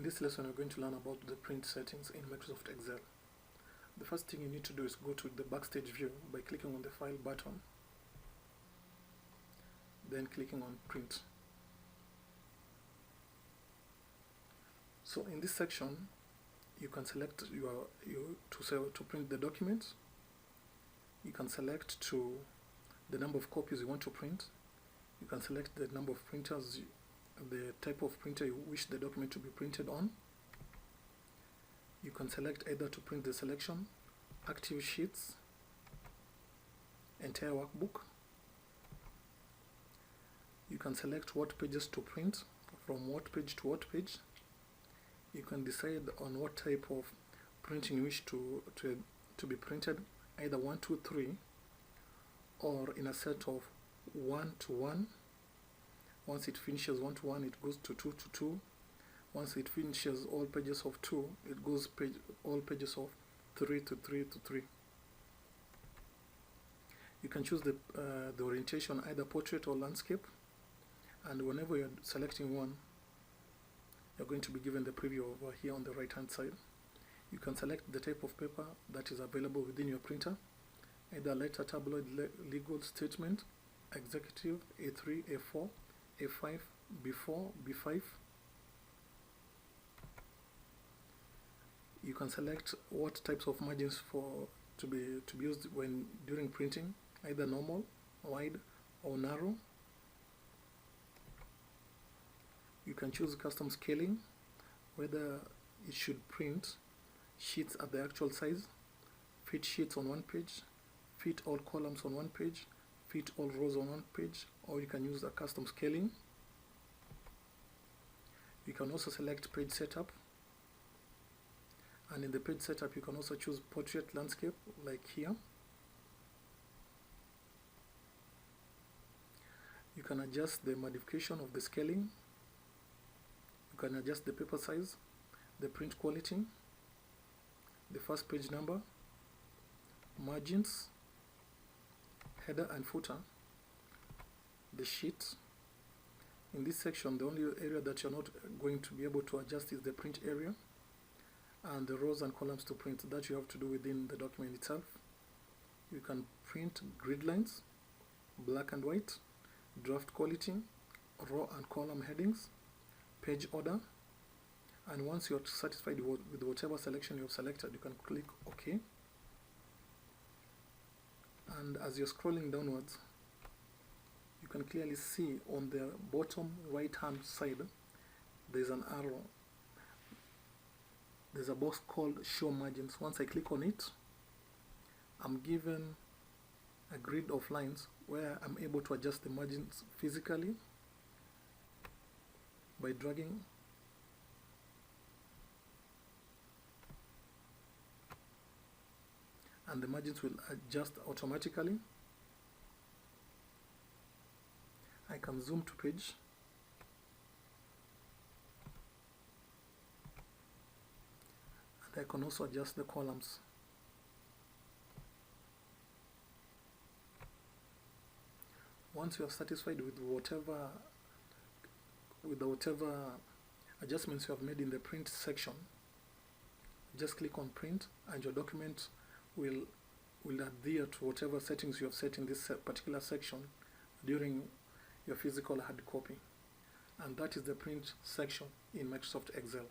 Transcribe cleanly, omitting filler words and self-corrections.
In this lesson, we're going to learn about the print settings in Microsoft Excel. The first thing you need to do is go to the Backstage view by clicking on the File button, then clicking on Print. So in this section, you can select to print the document. You can select the number of copies you want to print. You can select the number of printers, the type of printer you wish the document to be printed on. You can select either to print the selection, active sheets, entire workbook. You can select what pages to print, from what page to what page. You can decide on what type of printing you wish to be printed, either 1, 2, 3, or in a set of 1 to 1. Once it finishes 1 to 1, it goes to 2 to 2. Once it finishes all pages of 2, it goes all pages of 3 to 3 to 3. You can choose the orientation, either portrait or landscape, and whenever you're selecting one, you're going to be given the preview over here on the right hand side. You can select the type of paper that is available within your printer, either letter, tabloid, legal, statement, executive, A3, A4, A5, B4, B5. You can select what types of margins to be used during printing, either normal, wide, or narrow. You can choose custom scaling, whether it should print sheets at the actual size, fit sheets on one page, fit all columns on one page, fit all rows on one page, or you can use a custom scaling. You can also select page setup, and in the page setup you can also choose portrait, landscape, like here. You can adjust the modification of the scaling. You can adjust the paper size, the print quality, the first page number, margins, header and footer, the sheet. In this section, the only area that you're not going to be able to adjust is the print area, and the rows and columns to print that you have to do within the document itself. You can print grid lines, black and white, draft quality, row and column headings, page order, and once you're satisfied with whatever selection you've selected, you can click OK. And as you're scrolling downwards, you can clearly see on the bottom right hand side there's an arrow. There's a box called Show Margins. Once I click on it, I'm given a grid of lines where I'm able to adjust the margins physically by dragging. And the margins will adjust automatically. I can zoom to page. And I can also adjust the columns. Once you are satisfied with whatever adjustments you have made in the print section, just click on print and your document will adhere to whatever settings you have set in this particular section during your physical hard copy. And that is the print section in Microsoft Excel.